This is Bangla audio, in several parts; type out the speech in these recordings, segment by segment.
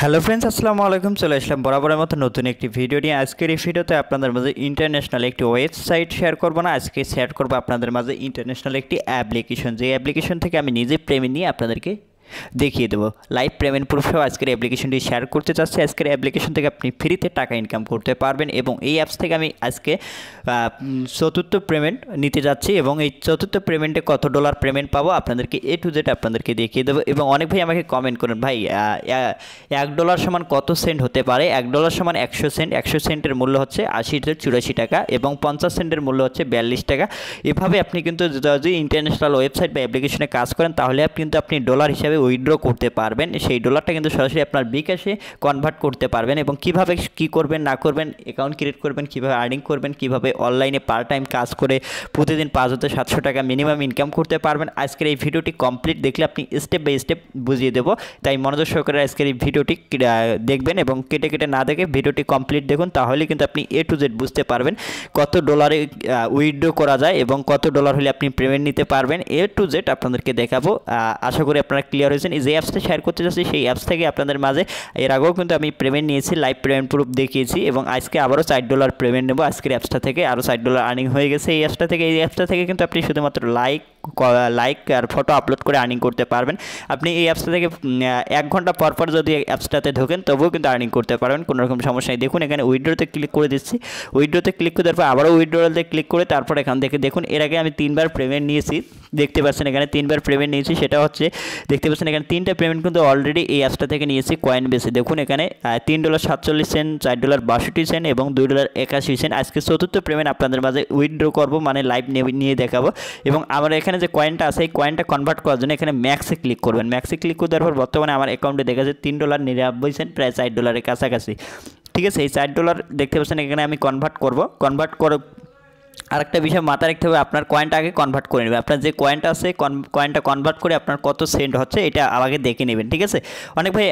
হ্যালো ফ্রেন্ডস, আসসালামু আলাইকুম। চলে আসলাম বরাবরের মতো নতুন একটি ভিডিও নিয়ে। আজকের এই ভিডিওতে আপনাদের মাঝে ইন্টারন্যাশনাল একটি ওয়েবসাইট শেয়ার করব না, আজকে শেয়ার করব আপনাদের মাঝে ইন্টারন্যাশনাল একটি অ্যাপ্লিকেশন, যে অ্যাপ্লিকেশন থেকে আমি নিজে পেমেন্ট নিয়ে আপনাদেরকে দেখিয়ে দেবো। লাইভ পেমেন্ট প্রুফসহ আজকের অ্যাপ্লিকেশনটি শেয়ার করতে চাচ্ছি। আজকের অ্যাপ্লিকেশন থেকে আপনি ফ্রিতে টাকা ইনকাম করতে পারবেন এবং এই অ্যাপস থেকে আমি আজকে চতুর্থ পেমেন্ট নিতে যাচ্ছি এবং এই চতুর্থ পেমেন্টে কত ডলার পেমেন্ট পাবো আপনাদেরকে এ টু জেড আপনাদেরকে দেখিয়ে দেবো। এবং অনেক ভাই আমাকে কমেন্ট করেন, ভাই $1 সমান কত সেন্ট হতে পারে? $1 সমান 100 সেন্ট। 100 সেন্টের মূল্য হচ্ছে 80-84 টাকা এবং 50 সেন্টের মূল্য হচ্ছে 42 টাকা। এভাবে আপনি কিন্তু যদি ইন্টারন্যাশনাল ওয়েবসাইট বা অ্যাপ্লিকেশনে কাজ করেন তাহলে আপনি ডলার হিসাবে উইথড্র করতে পারবেন। সেই ডলারটা কিন্তু সরাসরি আপনার বিকাশে কনভার্ট করতে পারবেন এবং কিভাবে কি করবেন না করবেন, অ্যাকাউন্ট ক্রিয়েট করবেন, কিভাবে আর্নিং করবেন, কিভাবে অনলাইনে পার্ট টাইম কাজ করে প্রতিদিন 500-700 টাকা মিনিমাম ইনকাম করতে পারবেন। আজকের এই ভিডিওটি কমপ্লিট দেখলে আপনি স্টেপ বাই স্টেপ বুঝিয়ে দেবো, তাই মনোযোগ সহকারে আজকের এই ভিডিওটি দেখবেন এবং কেটে কেটে না দেখে ভিডিওটি কমপ্লিট দেখুন, তাহলে কিন্তু আপনি এ টু জেড বুঝতে পারবেন কত ডলারে উইথড্র করা যায় এবং কত ডলার হলে আপনি পেমেন্ট নিতে পারবেন। এ টু জেড আপনাদেরকে দেখাবো। আশা করি আপনারা ক্লিয়ার হয়েছেন। এই যে অ্যাপসটা শেয়ার করতে যাচ্ছি সেই অ্যাপস থেকে আপনাদের মাঝে এর আগেও কিন্তু আমি পেমেন্ট নিয়েছি, লাইভ পেমেন্ট প্রুফ দেখিয়েছি এবং আজকে আবারও $4 পেমেন্ট নেবো। আজকের অ্যাপসটা থেকে আরও $4 আর্নিং হয়ে গেছে এই অ্যাপসটা থেকে। এই অ্যাপসটা থেকে কিন্তু আপনি শুধুমাত্র লাইক আর ফটো আপলোড করে আর্নিং করতে পারবেন। আপনি এই অ্যাপসটা থেকে 1 ঘন্টা পর পর যদি অ্যাপসটাতে ঢোকেন তবুও কিন্তু আর্নিং করতে পারবেন, কোনো রকম সমস্যা নেই। দেখুন এখানে উইথড্রতে ক্লিক করে দিচ্ছি। উইথড্রতে ক্লিক করে তারপর আবারও উইথড্রতে ক্লিক করে তারপর এখান থেকে দেখুন এর আগে আমি 3বার পেমেন্ট নিয়েছি, দেখতে পাচ্ছেন এখানে 3বার পেমেন্ট নিয়েছি। সেটা হচ্ছে দেখতে পাচ্ছেন এখানে 3টা পেমেন্ট কিন্তু অলরেডি এই অ্যাপসটা থেকে নিয়েছি কয়েন বেসে। দেখুন এখানে $3.47, $4.62 এবং $2.81। আজকে চতুর্থ পেমেন্ট আপনাদের মাঝে উইথড্র করবো, মানে লাইভ নিয়ে দেখাবো। এবং আমার এখানে যে কয়েনটা আছে এই কয়েনটা কনভার্ট করার জন্য এখানে ম্যাক্সে ক্লিক করবেন। ম্যাক্সে ক্লিক করে দেওয়ার পর বর্তমানে আমার অ্যাকাউন্টে দেখা যাচ্ছে $3.99, প্রায় $4 কাছাকাছি। ঠিক আছে, এই $4 দেখতে পাচ্ছেন এখানে আমি কনভার্ট করব। কনভার্ট করে আরেকটা বিষয় মাথায় রাখতে হবে, আপনার কয়েনটা আগে কনভার্ট করে নেবেন। আপনার যে কয়েনটা আছে কয়েনটা কনভার্ট করে আপনার কত সেন্ট হচ্ছে এটা আগে দেখে নেবেন। ঠিক আছে, অনেক ভাই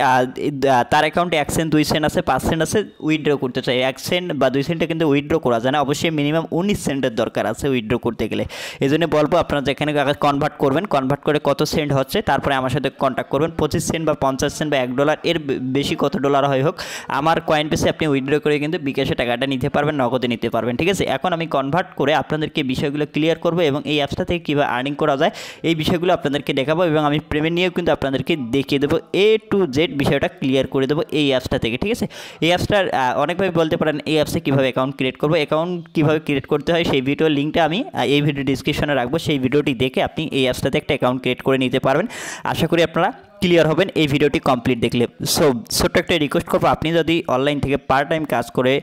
তার অ্যাকাউন্টে 1 সেন্ট 2 সেন্ট আছে 5 সেন্ট আছে উইথড্র করতে চাই। 1 সেন্ট বা 2 সেন্টে কিন্তু উইথড্র করা যায় না, অবশ্যই মিনিমাম 19 সেন্টের দরকার আছে উইথড্র করতে গেলে। এই জন্য বলবো আপনারা যেখানে আগে কনভার্ট করবেন, কনভার্ট করে কত সেন্ট হচ্ছে তারপরে আমার সাথে কন্ট্যাক্ট করবেন। 25 সেন্ট বা 50 সেন্ট বা $1 এর বেশি কত ডলার হয় হোক আমার কয়েন পেসে আপনি উইথড্র করে কিন্তু বিকাশে টাকাটা নিতে পারবেন, নগদে নিতে পারবেন। ঠিক আছে, এখন আমি কনভার্ট করে আপনাদেরকে বিষয়গুলো ক্লিয়ার করব এবং এই অ্যাপসটা থেকে কীভাবে আর্নিং করা যায় এই বিষয়গুলো আপনাদেরকে দেখাবো এবং আমি পেমেন্ট নিয়েও কিন্তু আপনাদেরকে দেখিয়ে দেবো। এ টু জেড বিষয়টা ক্লিয়ার করে দেবো এই অ্যাপসটা থেকে। ঠিক আছে, এই অ্যাপসটার অনেকভাবে বলতে পারেন এই অ্যাপসে কীভাবে অ্যাকাউন্ট ক্রিয়েট করবো, অ্যাকাউন্ট কীভাবে ক্রিয়েট করতে হয় সেই ভিডিওর লিঙ্কটা আমি এই ভিডিও ডিসক্রিপশনে রাখবো। সেই ভিডিওটি দেখে আপনি এই অ্যাপসটাতে একটা অ্যাকাউন্ট ক্রিয়েট করে নিতে পারবেন। আশা করি আপনারা ক্লিয়ার হবেন এই ভিডিওটি কমপ্লিট দেখলে। সো ছোট্ট একটা রিকোয়েস্ট করবো, আপনি যদি অনলাইন থেকে পার্ট টাইম কাজ করে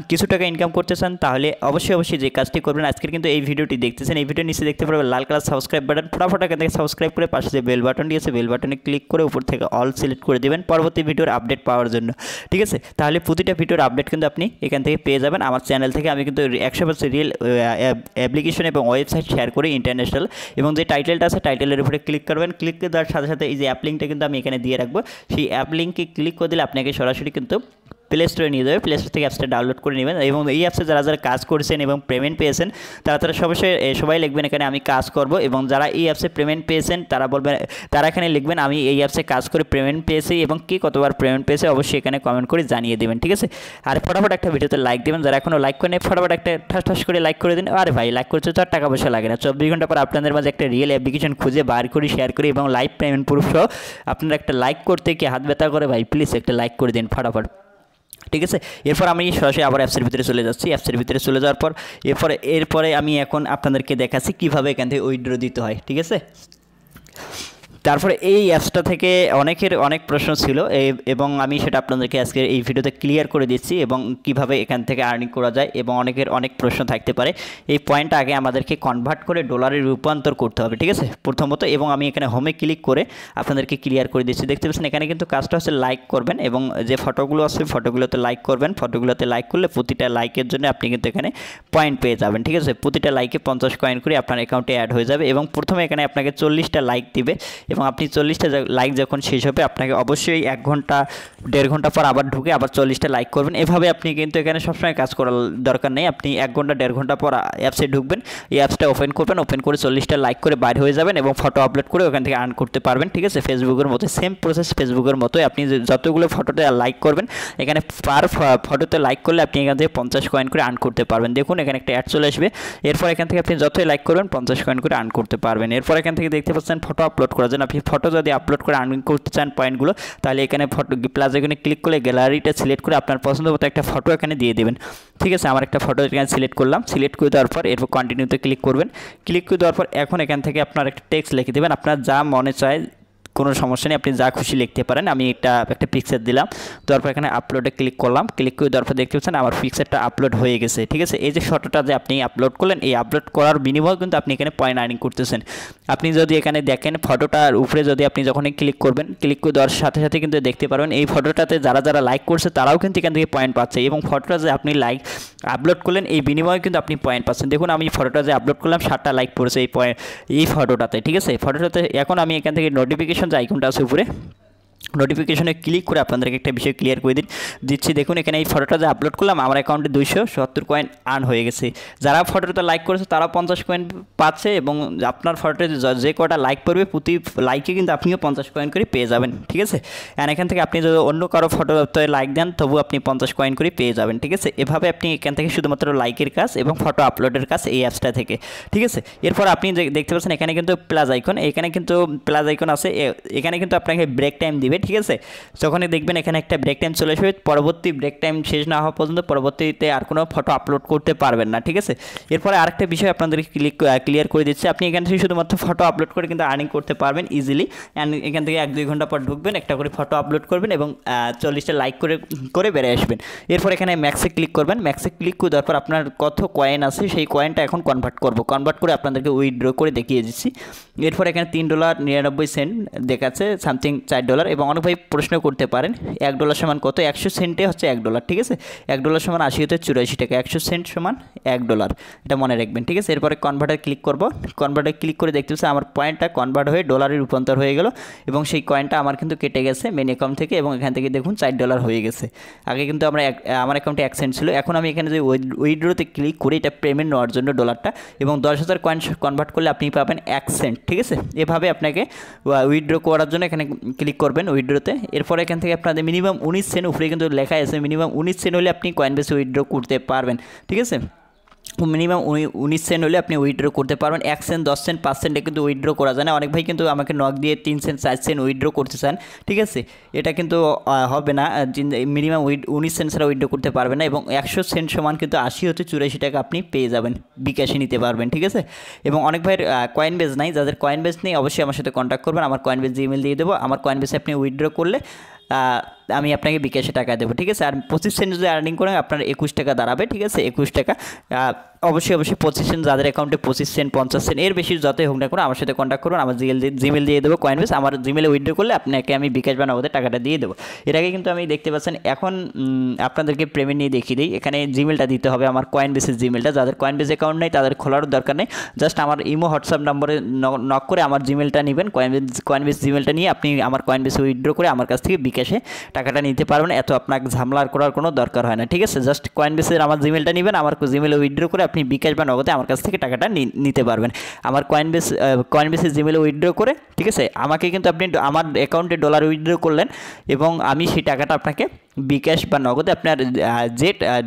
কিছু টাকা ইনকাম করতে চান তাহলে অবশ্যই যে কাজটি করবেন, আজকের কিন্তু এই ভিডিওটি দেখতেছেন এই ভিডিও নিচে দেখতে পারবেন লাল কালার সাবস্ক্রাইব বাটন, ফটাফট এখান থেকে সাবস্ক্রাইব করে পাশে যে বেল বাটনটি আছে বেল বাটনে ক্লিক করে উপর থেকে অল সিলেক্ট করে দেবেন পরবর্তী ভিডিওর আপডেট পাওয়ার জন্য। ঠিক আছে, তাহলে প্রতিটা ভিডিওর আপডেট কিন্তু আপনি এখান থেকে পেয়ে যাবেন আমার চ্যানেল থেকে। আমি কিন্তু 100% রিয়েল অ্যাপ্লিকেশন এবং ওয়েবসাইট শেয়ার করি ইন্টারন্যাশনাল, এবং যে টাইটেলটা আছে টাইটেলের উপরে ক্লিক করবেন। ক্লিক করে দেওয়ার সাথে সাথে এই যে অ্যাপ লিঙ্কটা কিন্তু আমি এখানে দিয়ে রাখবো, সেই অ্যাপ লিঙ্কে ক্লিক করে দিলে আপনাকে সরাসরি কিন্তু প্লে স্টোরে নিয়ে যাবে। প্লে স্টোর থেকে অ্যাপসটা ডাউনলোড করে নেবেন এবং এই অ্যাপসে যারা কাজ করেছেন এবং পেমেন্ট পেয়েছেন তারা সবাই লিখবেন এখানে আমি কাজ করব, এবং যারা এই অ্যাপসে পেমেন্ট পেয়েছেন তারা এখানে লিখবেন আমি এই অ্যাপসে কাজ করে পেমেন্ট পেয়েছি এবং কি কতবার পেমেন্ট পেয়েছে অবশ্যই এখানে কমেন্ট করে জানিয়ে দেবেন। ঠিক আছে, আর ফটাফট একটা ভিডিওতে লাইক দেবেন, যারা এখনও লাইক করেন ফটাফট একটা ঠাস করে লাইক করে দিন। আরে ভাই লাইক করতে তো আর টাকা পয়সা লাগে না, 24 ঘন্টা পর আপনাদের মাঝে একটা রিয়েল অ্যাপ্লিকেশন খুঁজে বার করি, শেয়ার করি এবং লাইভ পেমেন্ট প্রুফ সহ আপনারা একটা লাইক করতে কি হাত ব্যথা করে? ভাই প্লিজ একটা লাইক করে দিন ফটাফট। ঠিক আছে, এরপর আমি সরাসরি আবার অ্যাপসের ভিতরে চলে যাচ্ছি। অ্যাপসের ভিতরে চলে যাওয়ার পর এরপরে আমি এখন আপনাদেরকে দেখাচ্ছি কীভাবে এখান থেকে উইথড্র দিতে হয়। ঠিক আছে, তারপরে এই অ্যাপসটা থেকে অনেক প্রশ্ন ছিল এবং আমি সেটা আপনাদেরকে আজকে এই ভিডিওতে ক্লিয়ার করে দিচ্ছি এবং কিভাবে এখান থেকে আর্নিং করা যায় এবং অনেক প্রশ্ন থাকতে পারে। এই পয়েন্টটা আগে আমাদেরকে কনভার্ট করে ডলারে রূপান্তর করতে হবে। ঠিক আছে, প্রথমত, এবং আমি এখানে হোমে ক্লিক করে আপনাদেরকে ক্লিয়ার করে দিচ্ছি। দেখতে পাচ্ছেন এখানে কিন্তু কাজটা হচ্ছে লাইক করবেন এবং যে ফটোগুলো আছে ফটোগুলোতে লাইক করবেন। ফটোগুলোতে লাইক করলে প্রতিটা লাইকের জন্য আপনি কিন্তু এখানে পয়েন্ট পেয়ে যাবেন। ঠিক আছে, প্রতিটা লাইকে 50 কয়েন করে আপনার অ্যাকাউন্টে অ্যাড হয়ে যাবে এবং প্রথমে এখানে আপনাকে 40টা লাইক দিবে এবং এবং আপনি 40টা লাইক যখন শেষ হবে আপনাকে অবশ্যই 1 ঘন্টা 1.5 ঘন্টা পর আবার ঢুকে আবার 40টা লাইক করবেন। এভাবে আপনি কিন্তু এখানে সবসময় কাজ করার দরকার নেই। আপনি 1 ঘন্টা 1.5 ঘন্টা পর অ্যাপসে ঢুকবেন, এই অ্যাপসটা ওপেন করবেন, ওপেন করে 40টা লাইক করে বাইর হয়ে যাবেন এবং ফটো আপলোড করে ওখান থেকে আর্ন করতে পারবেন। ঠিক আছে, ফেসবুকের মতো সেম প্রসেস, ফেসবুকের মতোই আপনি যতগুলো ফটোতে লাইক করবেন এখানে পার ফটোতে লাইক করলে আপনি এখান থেকে 50 কয়েন করে আর্ন করতে পারবেন। দেখুন এখানে একটা অ্যাড চলে আসবে, এরপর এখান থেকে আপনি যতই লাইক করবেন 50 কয়েন করে আর্ন করতে পারবেন। এরপর এখান থেকে দেখতে পাচ্ছেন ফটো আপলোড করার জন্য, আপনি ফটো যদি আপলোড করে আর্ন করতে চান পয়েন্টগুলো, তাহলে এখানে ফটো প্লাস এখানে ক্লিক করে গ্যালারিটা সিলেক্ট করে আপনার পছন্দ মতো একটা ফটো এখানে দিয়ে দেবেন। ঠিক আছে, আমার একটা ফটো এখানে সিলেক্ট করলাম, সিলেক্ট করে দেওয়ার পর এরপর কন্টিনিউতে ক্লিক করবেন। ক্লিক করে দেওয়ার পর এখন এখান থেকে আপনার একটা টেক্সট লিখে দেবেন, আপনার যা মনে চায় কোনো সমস্যা নেই, আপনি যা খুশি লিখতে পারেন। আমি একটা পিকচার দিলাম, তারপর এখানে আপলোডে ক্লিক করলাম, ক্লিক করে দেওয়ার পর দেখতে পাচ্ছেন আমার পিকচারটা আপলোড হয়ে গেছে। ঠিক আছে, এই যে ফটোটা যে আপনি আপলোড করলেন, এই আপলোড করার বিনিময়ে কিন্তু আপনি এখানে পয়েন্ট আর্নিং করতেছেন। আপনি যদি এখানে দেখেন ফটোটার উপরে যদি আপনি যখনই ক্লিক করবেন, ক্লিক করে দেওয়ার সাথে সাথে কিন্তু দেখতে পারবেন এই ফটোটাতে যারা যারা লাইক করছে তারাও কিন্তু এখান থেকে পয়েন্ট পাচ্ছে, এবং ফটোটা যে আপনি লাইক আপলোড করলেন এই বিনিময়ে কিন্তু আপনি পয়েন্ট পাচ্ছেন। দেখুন আমি ফটোটা যে আপলোড করলাম 7টা লাইক পড়েছে এই ফটোটাতে। ঠিক আছে, ফটোটাতে এখন আমি এখান থেকে নোটিফিকেশন যে আইকনটা আছে উপরে, নোটিফিকেশনে ক্লিক করে আপনাদেরকে একটা বিষয় ক্লিয়ার করে দিচ্ছি। দেখুন এখানে এই ফটোটা যে আপলোড করলাম আমার অ্যাকাউন্টে 270 কয়েন আর্ন হয়ে গেছে। যারা ফটোটা লাইক করেছে তারা 50 কয়েন পাচ্ছে, এবং আপনার ফটোতে যে কটা লাইক পড়বে প্রতি লাইকে কিন্তু আপনিও 50 কয়েন করে পেয়ে যাবেন। ঠিক আছে, অ্যান্ড এখান থেকে আপনি যদি অন্য কারো ফটোতে লাইক দেন তবু আপনি 50 কয়েন করে পেয়ে যাবেন। ঠিক আছে, এভাবে আপনি এখান থেকে শুধুমাত্র লাইকের কাজ এবং ফটো আপলোডের কাজ এই অ্যাপসটা থেকে। ঠিক আছে, এরপর আপনি দেখতে পাচ্ছেন এখানে কিন্তু প্লাস আইকন, এখানে কিন্তু প্লাস আইকন আছে, এখানে কিন্তু আপনাকে ব্রেক টাইম দিবে। ঠিক আছে, যখনই দেখবেন এখানে একটা ব্রেক টাইম চলে আসবে, পরবর্তী ব্রেক টাইম শেষ না হওয়া পর্যন্ত পরবর্তীতে আর কোনো ফটো আপলোড করতে পারবেন না। ঠিক আছে, এরপরে আরেকটা বিষয় আপনাদেরকে ক্লিয়ার করে দিচ্ছি, আপনি এখান থেকে শুধুমাত্র ফটো আপলোড করে কিন্তু আর্নিং করতে পারবেন ইজিলি। অ্যান্ড এখান থেকে 1-2 ঘন্টা পর ঢুকবেন, একটা করে ফটো আপলোড করবেন এবং 40টা লাইক করে বেরিয়ে আসবেন। এরপর এখানে ম্যাক্সে ক্লিক করবেন, ম্যাক্সে ক্লিক করে দেওয়ার পর আপনার কত কয়েন আছে সেই কয়েনটা এখন কনভার্ট করে আপনাদেরকে উইথড্র করে দেখিয়ে দিচ্ছি। এরপর এখানে $3.99 দেখাচ্ছে, সামথিং $4, এবং অনেক ভাই প্রশ্ন করতে পারেন $1 সমান কত, 100 সেন্টে হচ্ছে $1। ঠিক আছে, $1 সমান 80 হতে 84 টাকা, 100 সেন্ট সমান $1, এটা মনে রাখবেন। ঠিক আছে, এরপরে কনভার্টার ক্লিক করব, কনভার্টার ক্লিক করে দেখতে পাচ্ছি আমার পয়েন্টটা কনভার্ট হয়ে ডলারে রূপান্তর হয়ে গেল, এবং সেই কয়েনটা আমার কিন্তু কেটে গেছে মেন অ্যাকাউন্ট থেকে, এবং এখান থেকে দেখুন $4 হয়ে গেছে। আগে কিন্তু আমার অ্যাকাউন্টে 1 সেন্ট ছিল, এখন আমি এখানে যে উইথড্রতে ক্লিক করি এটা পেমেন্ট নেওয়ার জন্য ডলারটা, এবং 10,000 কয়েন কনভার্ট করলে আপনি পাবেন 1 সেন্ট। ঠিক আছে, এভাবে আপনাকে উইথড্র করার জন্য এখানে ক্লিক করবেন উইথড্রতে। এরপরে এখান থেকে আপনাদের মিনিমাম 19 সেন্ট উপরে কিন্তু লেখা আছে, মিনিমাম 19 সেন্ট হলে আপনি কয়েনবেসে উইথড্র করতে পারবেন। ঠিক আছে, মিনিমাম 19 সেন্ট হলে আপনি উইথড্র করতে পারবেন। 1 সেন্ট 10 সেন্ট 5 সেন্টে কিন্তু উইথড্র করা যায় না। অনেক ভাই কিন্তু আমাকে নক দিয়ে 3 সেন্ট 4 সেন্ট উইথড্র করতে চান। ঠিক আছে, এটা কিন্তু হবে না, মিনিমাম 19 সেন্ট ছাড়া উইথড্র করতে পারবেন না, এবং 100 সেন্ট সমান কিন্তু 80 হতে 84 টাকা আপনি পেয়ে যাবেন, বিকাশে নিতে পারবেন। ঠিক আছে, এবং অনেক ভাইয়ের কয়েনবেস নাই, যাদের কয়েনবেস নেই অবশ্যই আমার সাথে কন্ট্যাক্ট করবেন, আমার কয়েনবেস জিমেল দিয়ে দেবো। আমার কয়েনবেসে আপনি উইথড্র করলে আমি আপনাকে বিকাশে টাকা দেবো। ঠিক আছে, আর 25 সেন্ট যদি আর্নিং করেন আপনার 21 টাকা দাঁড়াবে। ঠিক আছে, 21 টাকা অবশ্যই 25 সেন্ট, যাদের অ্যাকাউন্টে 25 সেন্ট 50 সেন্ট এর বেশি যতই হোক না করে আমার সাথে কন্ট্যাক্ট করুন, আমার জিমেল দিয়ে দেবো কয়েনবেস, আমার জিমেলে উইথড্র করলে আপনাকে আমি বিকাশ বা নগদে টাকাটা দিয়ে দেবো। এর আগে কিন্তু আমি দেখতে পাচ্ছেন এখন আপনাদেরকে পেমেন্ট নিয়ে দেখিয়ে দিই। এখানে জিমেলটা দিতে হবে, আমার কয়েনবেসের জিমেলটা, যাদের কয়েনবেস অ্যাকাউন্ট নেই তাদের খোলার দরকার নেই, জাস্ট আমার ইমো হোয়াটসঅ্যাপ নম্বরে নক করে আমার জিমেলটা নেবেন, কয়েনবেস জিমেলটা নিয়ে আপনি আমার কয়েনবেসে উইথড্র করে আমার কাছ থেকে বিকাশে টাকাটা নিতে পারবেন। এত আপনাকে ঝামেলা করার কোনো দরকার হয় না। ঠিক আছে, জাস্ট কয়েনবেসের আমার জিমেলটা নেবেন, আমার জিমেলে উইথড্র করে আপনি বিকাশ বা নগদে আমার কাছ থেকে টাকাটা নিতে পারবেন। আমার কয়েনবেসের জিমেলে উইথড্র করে, ঠিক আছে, আমাকে কিন্তু আপনি আমার অ্যাকাউন্টে ডলার উইথড্র করলেন, এবং আমি সেই টাকাটা আপনাকে বিকাশ বা নগদে আপনার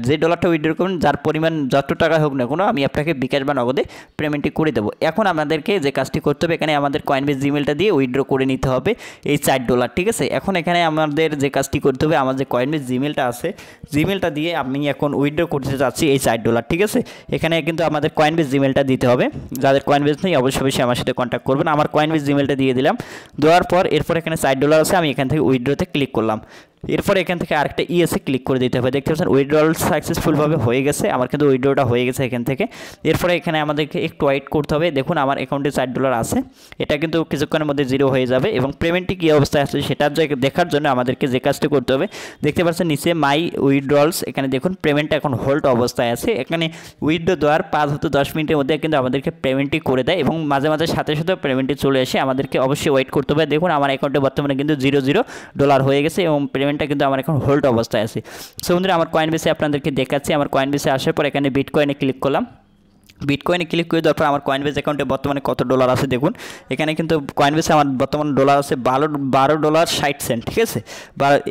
যে ডলারটা উইথড্র করবেন যার পরিমাণ যত টাকা হোক না কোনো, আমি আপনাকে বিকাশ বা নগদে পেমেন্টটি করে দেবো। এখন আমাদেরকে যে কাজটি করতে হবে, এখানে আমাদের কয়েনবেস জিমেলটা দিয়ে উইথড্র করে নিতে হবে এই $4। ঠিক আছে, এখন এখানে আমাদের যে কাজটি করতে হবে, আমার যে কয়েনবেস জিমেলটা আছে, জিমেলটা দিয়ে আমি এখন উইথড্র করতে চাচ্ছি এই $4। ঠিক আছে, এখানে কিন্তু আমাদের কয়েনবেস জিমেলটা দিতে হবে, যাদের কয়েনবেস নেই অবশ্যই আমার সাথে কন্ট্যাক্ট করবেন। আমার কয়েনবেস জিমেলটা দিয়ে দিলাম, দেওয়ার পর এরপর এখানে $4 আছে, আমি এখান থেকে উইথড্রতে ক্লিক করলাম। এরপর এখান থেকে আরেকটা ইএসএ ক্লিক করে দিতে হবে। দেখতে পাচ্ছেন উইথড্রল সাকসেসফুলভাবে হয়ে গেছে, আমার কিন্তু উইথড্রটা হয়ে গেছে এখান থেকে। এরপরে এখানে আমাদেরকে একটু ওয়েট করতে হবে। দেখুন আমার অ্যাকাউন্টে $4 আছে, এটা কিন্তু কিছুক্ষণের মধ্যে জিরো হয়ে যাবে। এবং পেমেন্টটি কী অবস্থায় আছে সেটা দেখার জন্য আমাদেরকে যে কাজটি করতে হবে, দেখতে পাচ্ছেন নিচে মাই উইথড্রলস, এখানে দেখুন পেমেন্টটা এখন হোল্ড অবস্থায় আছে। এখানে উইথড্র দেওয়ার 5 হতে 10 মিনিটের মধ্যে কিন্তু আমাদেরকে পেমেন্টটি করে দেয় এবং মাঝে মাঝে সাথে সাথে পেমেন্টটি চলে আসে, আমাদেরকে অবশ্যই ওয়েট করতে হবে। দেখুন আমার অ্যাকাউন্টে বর্তমানে কিন্তু $0 হয়ে গেছে এবং পেমেন্টটা কিন্তু আমার এখন হোল্ড অবস্থায় আছে। সো বন্ধুরা আমার কয়েনবেসে আপনাদেরকে দেখাচ্ছি। আমার কয়েনবেসে আসার পর এখানে বিটকয়েনে ক্লিক করলাম। বিটকয়েনে ক্লিক করে দেওয়ার পর আমার কয়েনবেস অ্যাকাউন্টে বর্তমানে কত ডলার আছে দেখুন। এখানে কিন্তু কয়েনবেসে আমার বর্তমানে ডলার আছে $12.60, ঠিক আছে।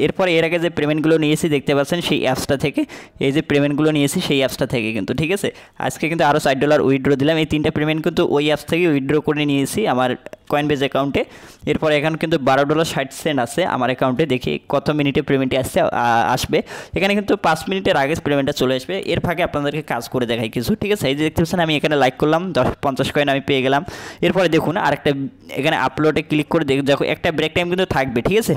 এরপর এর আগে যে পেমেন্টগুলো নিয়েছি দেখতে পাচ্ছেন সেই অ্যাপসটা থেকে, এই যে পেমেন্টগুলো নিয়েছি সেই অ্যাপসটা থেকে কিন্তু, ঠিক আছে। আজকে কিন্তু আরও $60 উইথড্র দিলাম। এই 3টা পেমেন্ট কিন্তু ওই অ্যাপস থেকে উইথড্র করে নিয়েছি আমার কয়েনবেস অ্যাকাউন্টে। এরপর এখন কিন্তু $12.60 আছে আমার অ্যাকাউন্টে। দেখি কত মিনিটে পেমেন্টটি আসবে। এখানে কিন্তু 5 মিনিটের আগে পেমেন্টটা চলে আসবে। এর ফাঁকে আপনাদেরকে কাজ করে দেখাই কিছু, ঠিক আছে। এই যে দেখতে পাচ্ছেন আমি এখানে লাইক করলাম, 50 কয়েন আমি পেয়ে গেলাম। এরপরে দেখুন আরেকটা এখানে আপলোডে ক্লিক করে দেখো একটা ব্রেক টাইম কিন্তু থাকবে, ঠিক আছে।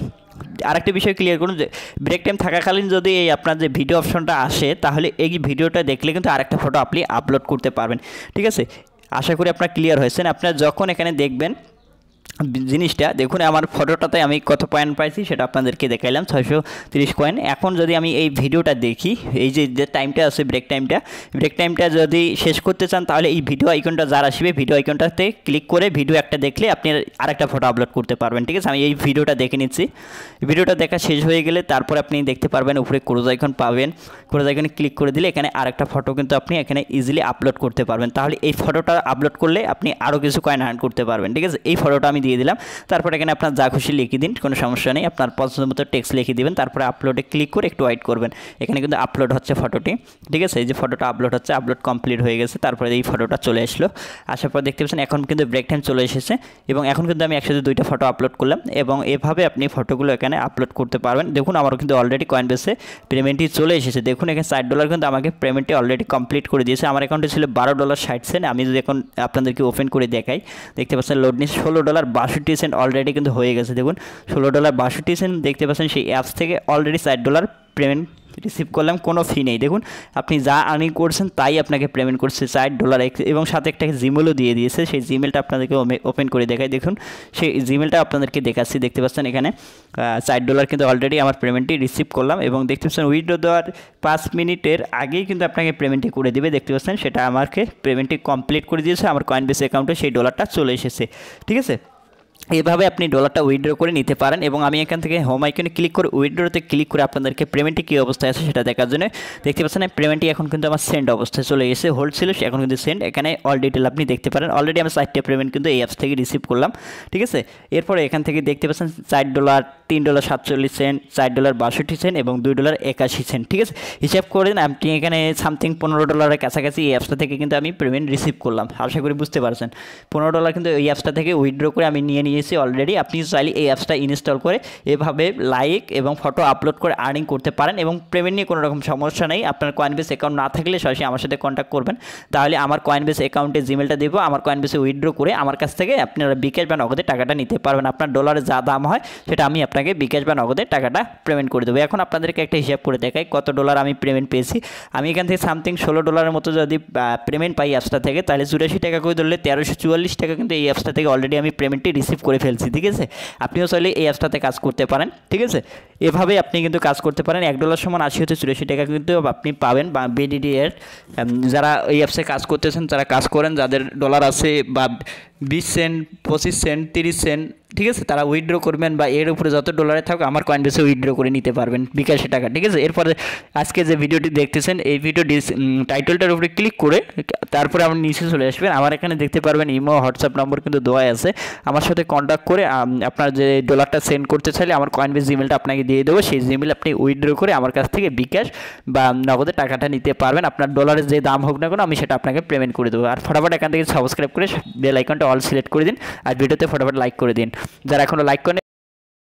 আরেকটা বিষয় ক্লিয়ার করুন যে ব্রেক টাইম থাকাকালীন যদি এই আপনার যে ভিডিও অপশনটা আসে তাহলে এই ভিডিওটা দেখলে কিন্তু আরেকটা ফটো আপনি আপলোড করতে পারবেন, ঠিক আছে। আশা করি আপনার ক্লিয়ার হয়েছেন। আপনার যখন এখানে দেখবেন জিনিসটা দেখুন আমার ফটোটাতে আমি কত পয়েন্ট পাইছি সেটা আপনাদেরকে দেখাইলাম, 630 কয়েন। এখন যদি আমি এই ভিডিওটা দেখি, এই যে টাইমটা আছে ব্রেক টাইমটা যদি শেষ করতে চান তাহলে এই ভিডিও আইকনটা যার আসবে ভিডিও আইকনটাতে ক্লিক করে ভিডিও একটা দেখলে আপনি আরেকটা ফটো আপলোড করতে পারবেন, ঠিক আছে। আমি এই ভিডিওটা দেখে নিচ্ছি। ভিডিওটা দেখা শেষ হয়ে গেলে তারপর আপনি দেখতে পারবেন উপরে ক্রোজ আইকন পাবেন। ক্রোজ আইকনে ক্লিক করে দিলে এখানে আরেকটা ফটো কিন্তু আপনি এখানে ইজিলি আপলোড করতে পারবেন। তাহলে এই ফটোটা আপলোড করলে আপনি আরও কিছু কয়েন আর্ন করতে পারবেন, ঠিক আছে। এই ফটোটা আমি দিয়ে দিলাম। তারপর এখানে আপনার যা খুশি লিখে দিন, কোনো সমস্যা নেই। আপনার পছন্দ মতো টেক্সট লিখে দিবেন, তারপরে আপলোডে ক্লিক করে একটু ওয়েট করবেন। এখানে কিন্তু আপলোড হচ্ছে ফটোটি, ঠিক আছে। এই যে ফটোটা আপলোড হচ্ছে, আপলোড কমপ্লিট হয়ে গেছে। তারপরে এই ফটোটা চলে আসলো। আসার পর দেখতে পাচ্ছেন এখন কিন্তু ব্রেক টাইম চলে এসেছে এবং এখন কিন্তু আমি একসাথে 2টা ফটো আপলোড করলাম এবং এভাবে আপনি ফটোগুলো এখানে আপলোড করতে পারবেন। দেখুন আমারও কিন্তু অলরেডি কয়েনবেসে পেমেন্টটি চলে এসেছে। দেখুন এখানে $60 কিন্তু আমাকে পেমেন্টটি অলরেডি কমপ্লিট করে দিয়েছে। আমার অ্যাকাউন্টে ছিল $12.60। আমি যদি এখন আপনাদেরকে ওপেন করে দেখাই, দেখতে পাচ্ছেন লোড নিচ্ছে $16.62 অলরেডি কিন্তু হয়ে গেছে। দেখুন $16.62 দেখতে পাচ্ছেন সেই অ্যাপস থেকে অলরেডি $60 পেমেন্ট রিসিভ করলাম, কোনো ফি নেই। দেখুন আপনি যা আর্নিং করছেন তাই আপনাকে পেমেন্ট করছে $60 এবং সাথে একটা জিমেলও দিয়ে দিয়েছে। সেই জিমেলটা আপনাদেরকে ওপেন করে দেখাই। দেখুন সেই জিমেলটা আপনাদেরকে দেখাচ্ছি। দেখতে পাচ্ছেন এখানে $60 কিন্তু অলরেডি আমার পেমেন্টটি রিসিভ করলাম এবং দেখতে পাচ্ছেন উইথড্র দেওয়ার 5 মিনিটের আগেই কিন্তু আপনাকে পেমেন্টটি করে দেবে। দেখতে পাচ্ছেন সেটা আমাকে পেমেন্টটি কমপ্লিট করে দিয়েছে। আমার কয়েনবেস অ্যাকাউন্টে সেই ডলারটা চলে এসেছে, ঠিক আছে। এইভাবে আপনি ডলারটা উইথড্র করে নিতে পারেন এবং আমি এখান থেকে হোম আইকনে ক্লিক করে উইথড্রতে ক্লিক করে আপনাদেরকে পেমেন্টটি কী অবস্থায় আছে সেটা দেখার জন্য দেখতে পাচ্ছেন পেমেন্টটি এখন কিন্তু আমার সেন্ড অবস্থায় চলে গেছে। হোল্ড ছিল এখন কিন্তু সেন্ড। এখানে অল ডিটেল আপনি দেখতে পারেন। অলরেডি আমি 4টা পেমেন্ট কিন্তু এই অ্যাপস থেকে রিসিভ করলাম, ঠিক আছে। এরপরে এখান থেকে দেখতে পাচ্ছেন $4, $3.47, $4.62 এবং $2.81, ঠিক আছে। হিসাব করে দিন আপনি এখানে সামথিং $15 কাছাকাছি এই অ্যাপসটা থেকে কিন্তু আমি পেমেন্ট রিসিভ করলাম। আশা করি বুঝতে পারছেন। $15 কিন্তু এই অ্যাপসটা থেকে উইথড্র করে আমি নিয়েছি অলরেডি। আপনি চাইলে এই অ্যাপসটা ইনস্টল করে এভাবে লাইক এবং ফটো আপলোড করে আর্নিং করতে পারেন এবং পেমেন্ট নিয়ে কোনো রকম সমস্যা নেই। আপনার কয়েনবেস অ্যাকাউন্ট না থাকলে সরাসরি আমার সাথে কন্ট্যাক্ট করবেন, তাহলে আমার কয়েনবেস অ্যাকাউন্টে জিমেলটা দেবো। আমার কয়েনবেসে উইথড্র করে আমার কাছ থেকে আপনারা বিকাশ বা নগদে টাকাটা নিতে পারবেন। আপনার ডলারের যা দাম হয় সেটা আমি আপনাকে বিকাশ বা নগদে টাকাটা পেমেন্ট করে দেবো। এখন আপনাদেরকে একটা হিসাব করে দেখাই কত ডলার আমি পেমেন্ট পেয়েছি। আমি এখান থেকে সামথিং $16 মতো যদি পেমেন্ট পাই অ্যাপসটা থেকে, তাহলে 84 টাকা করে ধরলে 1344 টাকা কিন্তু এই অ্যাপসটা থেকে অলরেডি আমি পেমেন্টটি রিসিভ করে ফেলছি, ঠিক আছে। আপনিও চাইলে এই অ্যাপসটাতে কাজ করতে পারেন, ঠিক আছে। এভাবে আপনি কিন্তু কাজ করতে পারেন। $1 সমান 80 হতে 84 টাকা কিন্তু আপনি পাবেন। বা বিডিডি এর যারা এই অ্যাপসে কাজ করতেছেন তারা কাজ করেন, যাদের ডলার আছে বা 20 সেন্ট, 25 সেন্ট, 30 সেন্ট, ঠিক আছে, তারা উইথড্র করবেন বা এর উপরে যত ডলারে থাকুক আমার কয়েনবেসে উইথড্র করে নিতে পারবেন বিকাশে টাকা, ঠিক আছে। এরপরে আজকে যে ভিডিওটি দেখতেছেন এই ভিডিও টাইটেলটার উপরে ক্লিক করে তারপরে আপনি নিচে চলে আসবেন। আমার এখানে দেখতে পারবেন ইমো হোয়াটসঅ্যাপ নম্বর কিন্তু দেওয়া আছে। আমার সাথে কন্ট্যাক্ট করে আপনার যে ডলারটা সেন্ড করতে চাইলে আমার কয়েনবেস জিমেলটা আপনাকে দিয়ে দেবো। সেই জিমেল আপনি উইথড্র করে আমার কাছ থেকে বিকাশ বা নগদে টাকাটা নিতে পারবেন। আপনার ডলারের যে দাম হোক না কেন আমি সেটা আপনাকে পেমেন্ট করে দেবো। আর ফটাফট এখান থেকে সাবস্ক্রাইব করে বেল আইকনটা অল সিলেক্ট করে দিন আর ভিডিওতে ফটাফট লাইক করে দিন। যারা এখনও লাইক করেন